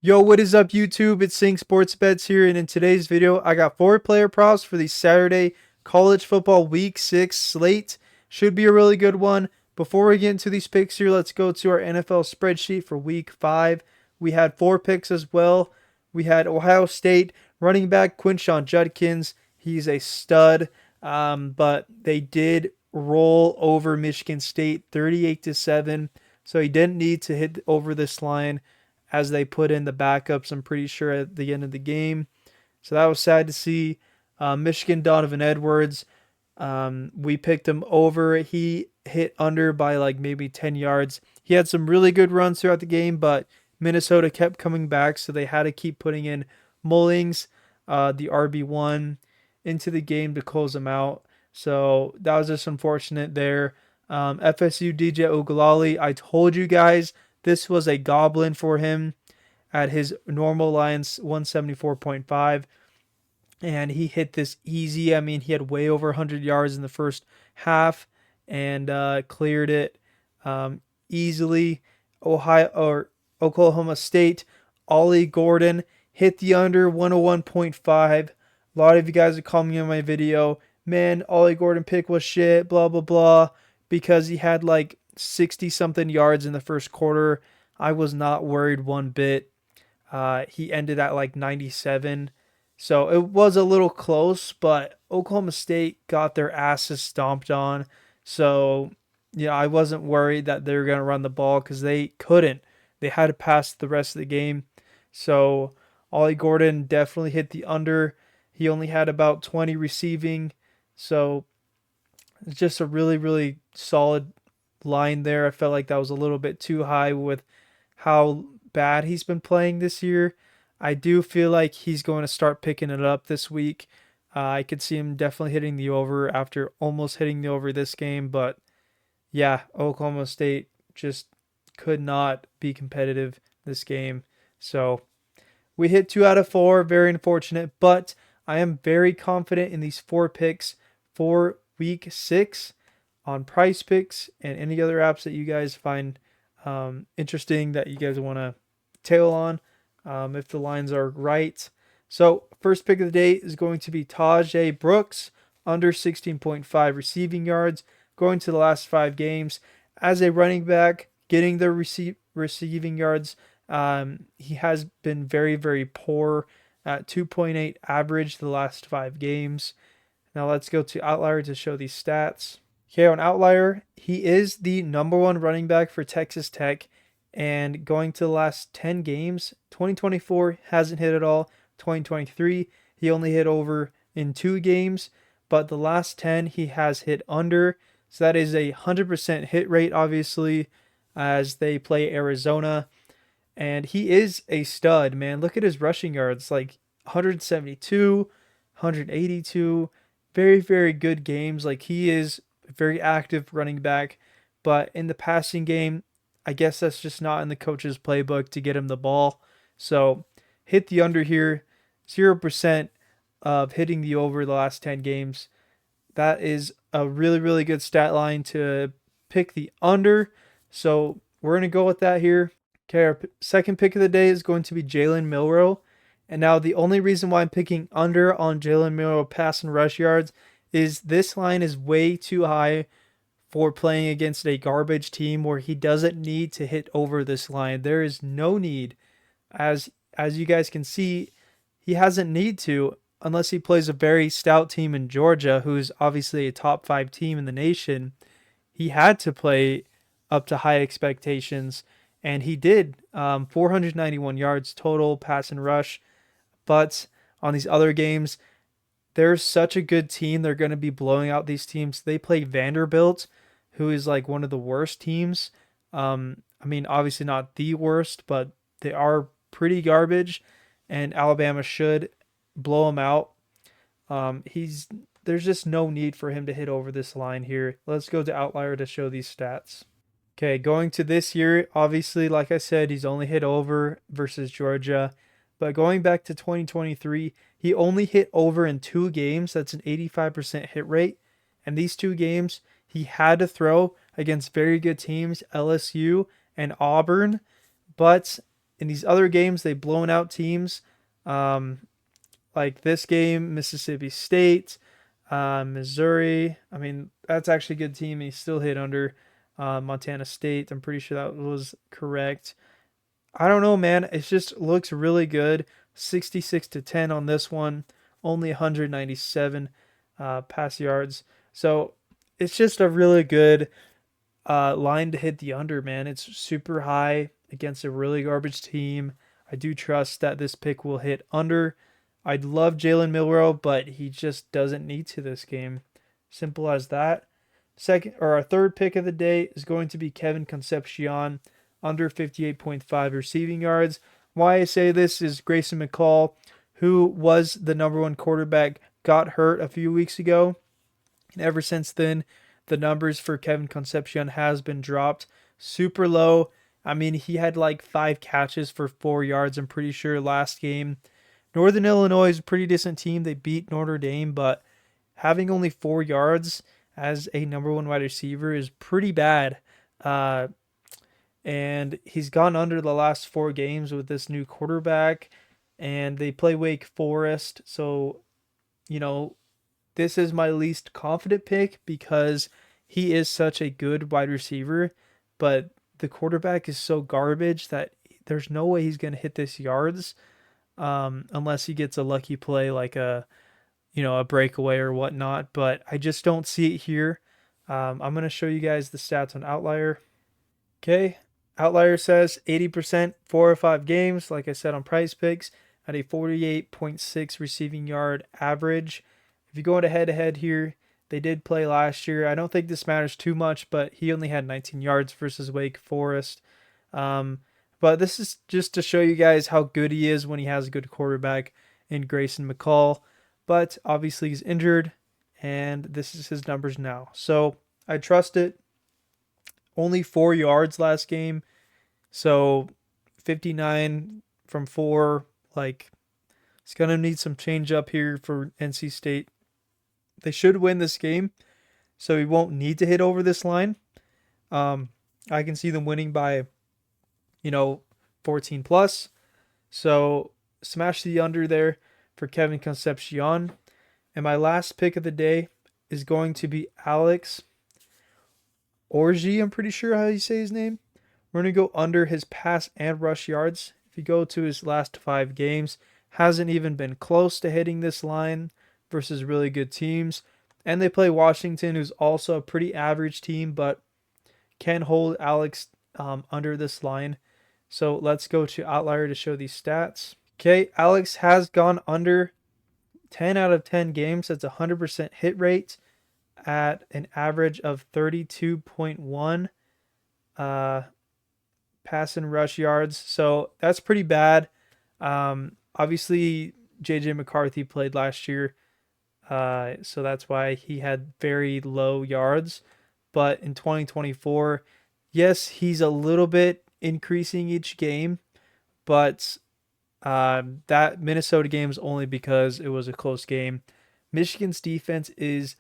Yo, what is up YouTube? It's Sing Sports Bets here, and in today's video, I got 4 player props for the Saturday college football week 6 slate. Should be a really good one. Before we get into these picks here, let's go to our NFL spreadsheet for week 5. We had 4 picks as well. We had Ohio State running back Quinshon Judkins. He's a stud, but they did roll over Michigan State 38-7, so he didn't need to hit over this line as they put in the backups, I'm pretty sure, at the end of the game. So that was sad to see. Michigan Donovan Edwards, we picked him over. He hit under by like maybe 10 yards. He had some really good runs throughout the game, but Minnesota kept coming back, so they had to keep putting in Mullings, the RB1, into the game to close them out. So that was just unfortunate there. FSU DJ Oglali, I told you guys this was a goblin for him at his normal lines 174.5, and he hit this easy. I mean, he had way over 100 yards in the first half and cleared it easily. Ohio or Oklahoma State, Ollie Gordon hit the under 101.5. A lot of you guys are calling me on my video, man, Ollie Gordon pick was shit, blah blah blah, because he had like 60 something yards in the first quarter. I was not worried one bit. He ended at like 97. So it was a little close, but Oklahoma State got their asses stomped on. So, I wasn't worried that they were going to run the ball because they couldn't. They had to pass the rest of the game. So, Ollie Gordon definitely hit the under. He only had about 20 receiving. So, it's just a really, really solid line there. I felt like that was a little bit too high with how bad he's been playing this year. I do feel like he's going to start picking it up this week. I could see him definitely hitting the over after almost hitting the over this game. But yeah, Oklahoma State just could not be competitive this game. So we hit 2 out of 4. Very unfortunate. But I am very confident in these 4 picks for week 6 on Prizepicks and any other apps that you guys find interesting that you guys want to tail on if the lines are right. So, first pick of the day is going to be Tajay Brooks, under 16.5 receiving yards, going to the last 5 games as a running back, getting the receiving yards. He has been very, very poor at 2.8 average the last 5 games. Now, let's go to Outlier to show these stats. Okay, on Outlier, he is the #1 running back for Texas Tech. And going to the last 10 games, 2024 hasn't hit at all. 2023, he only hit over in 2 games. But the last 10, he has hit under. So that is a 100% hit rate, obviously, as they play Arizona. And he is a stud, man. Look at his rushing yards, like 172, 182. Very, very good games. Like, he is a very active running back. But in the passing game, I guess that's just not in the coach's playbook to get him the ball. So hit the under here. 0% of hitting the over the last 10 games. That is a really, really good stat line to pick the under. So we're going to go with that here. Okay, our second pick of the day is going to be Jalen Milroe. And now the only reason why I'm picking under on Jalen Milroe pass and rush yards is this line is way too high for playing against a garbage team where he doesn't need to hit over this line. There is no need. As you guys can see, he hasn't need to unless he plays a very stout team in Georgia, who's obviously a top 5 team in the nation. He had to play up to high expectations, and he did. 491 yards total pass and rush. But on these other games, they're such a good team. They're going to be blowing out these teams. They play Vanderbilt, who is like one of the worst teams. I mean, obviously not the worst, but they are pretty garbage, and Alabama should blow them out. He's There's just no need for him to hit over this line here. Let's go to Outlier to show these stats. Okay, going to this year, obviously, like I said, he's only hit over versus Georgia. But going back to 2023, he only hit over in 2 games. That's an 85% hit rate. And these 2 games, he had to throw against very good teams, LSU and Auburn. But in these other games, they've blown out teams. Um, like this game, Mississippi State, Missouri. I mean, that's actually a good team. He still hit under Montana State. I'm pretty sure that was correct. I don't know, man. It just looks really good. 66 to 10 on this one. Only 197 pass yards. So it's just a really good line to hit the under, man. It's super high against a really garbage team. I do trust that this pick will hit under. I'd love Jalen Milroe, but he just doesn't need to this game. Simple as that. Second or our third pick of the day is going to be Kevin Concepcion, under 58.5 receiving yards. Why I say this is Grayson McCall, who was the number one quarterback, got hurt a few weeks ago. And ever since then, the numbers for Kevin Concepcion has been dropped super low. I mean, he had like 5 catches for 4 yards, I'm pretty sure, last game. Northern Illinois is a pretty decent team. They beat Notre Dame, but having only 4 yards as a number one wide receiver is pretty bad. Uh, and he's gone under the last 4 games with this new quarterback, and they play Wake Forest. So, you know, this is my least confident pick because he is such a good wide receiver, but the quarterback is so garbage that there's no way he's going to hit this yards unless he gets a lucky play like a breakaway or whatnot. But I just don't see it here. I'm going to show you guys the stats on Outlier. Okay, Outlier says 80% 4 or 5 games, like I said on Prizepicks, at a 48.6 receiving yard average. If you go into head-to-head here, they did play last year. I don't think this matters too much, but he only had 19 yards versus Wake Forest. But this is just to show you guys how good he is when he has a good quarterback in Grayson McCall. But obviously he's injured, and this is his numbers now. So I trust it. Only 4 yards last game. So 59 from 4. Like, it's going to need some change up here for NC State. They should win this game, so we won't need to hit over this line. I can see them winning by, 14 plus. So smash the under there for Kevin Concepcion. And my last pick of the day is going to be Alex Orji. I'm pretty sure how you say his name. We're going to go under his pass and rush yards. If you go to his last 5 games, hasn't even been close to hitting this line versus really good teams. And they play Washington, who's also a pretty average team, but can hold Alex under this line. So let's go to Outlier to show these stats. Okay, Alex has gone under 10 out of 10 games. That's a 100% hit rate at an average of 32.1 pass and rush yards. So that's pretty bad. Obviously, J.J. McCarthy played last year, so that's why he had very low yards. But in 2024, yes, he's a little bit increasing each game, but that Minnesota game is only because it was a close game. Michigan's defense is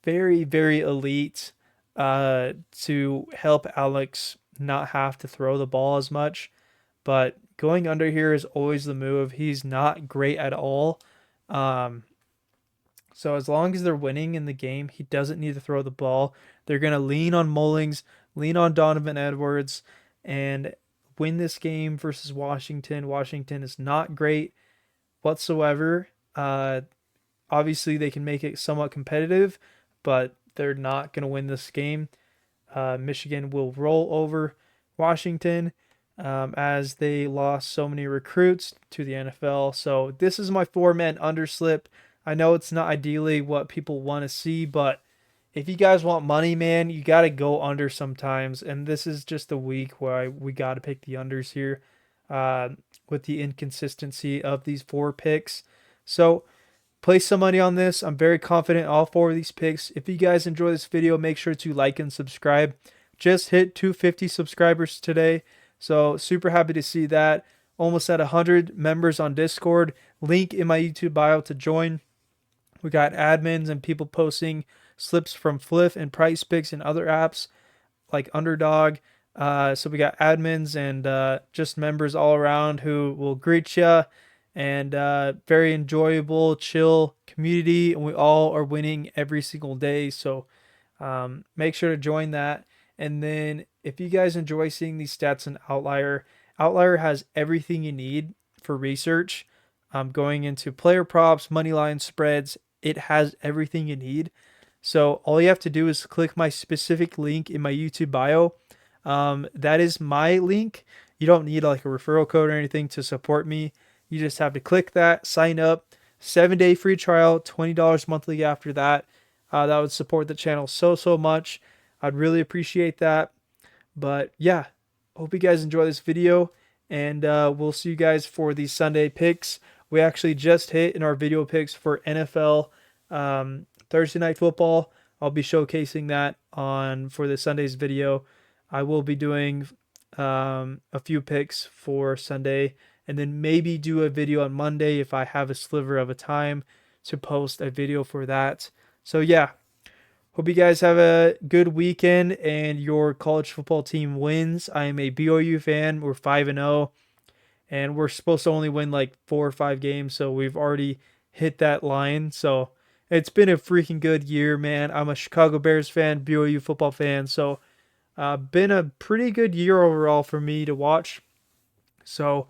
very, very elite to help Alex not have to throw the ball as much. But going under here is always the move. He's not great at all. So as long as they're winning in the game, he doesn't need to throw the ball. They're going to lean on Mullings, lean on Donovan Edwards, and win this game versus Washington. Washington is not great whatsoever. Obviously, they can make it somewhat competitive, but they're not going to win this game. Michigan will roll over Washington as they lost so many recruits to the NFL. So this is my 4-man underslip. I know it's not ideally what people want to see, but if you guys want money, man, you got to go under sometimes. And this is just a week where we got to pick the unders here with the inconsistency of these 4 picks. So place some money on this. I'm very confident all 4 of these picks. If you guys enjoy this video, make sure to like and subscribe. Just hit 250 subscribers today. So super happy to see that. Almost at 100 members on Discord. Link in my YouTube bio to join. We got admins and people posting slips from Fliff and Prizepicks and other apps like Underdog. So we got admins and just members all around who will greet you, and very enjoyable, chill community. And we all are winning every single day. So make sure to join that. And then if you guys enjoy seeing these stats in Outlier, Outlier has everything you need for research. Going into player props, money line spreads, it has everything you need. So all you have to do is click my specific link in my YouTube bio. That is my link. You don't need like a referral code or anything to support me. You just have to click that, sign up, 7-day free trial, $20 monthly after that. That would support the channel so much. I'd really appreciate that. But yeah, hope you guys enjoy this video, and we'll see you guys for the Sunday picks. We actually just hit in our video picks for NFL Thursday night football. I'll be showcasing that on for the Sunday's video. I will be doing a few picks for Sunday, and then maybe do a video on Monday if I have a sliver of a time to post a video for that. So yeah, hope you guys have a good weekend and your college football team wins. I am a BYU fan. We're 5-0, and we're supposed to only win like 4 or 5 games, so we've already hit that line. So it's been a freaking good year, man. I'm a Chicago Bears fan, BYU football fan, so been a pretty good year overall for me to watch. So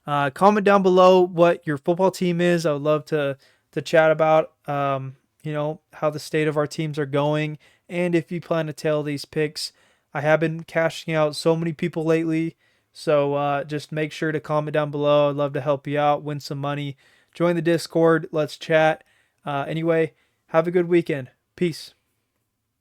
comment down below what your football team is. I would love to chat about how the state of our teams are going, and if you plan to tail these picks. I have been cashing out so many people lately, so just make sure to comment down below. I'd love to help you out, win some money. Join the Discord. Let's chat. Anyway, have a good weekend. Peace.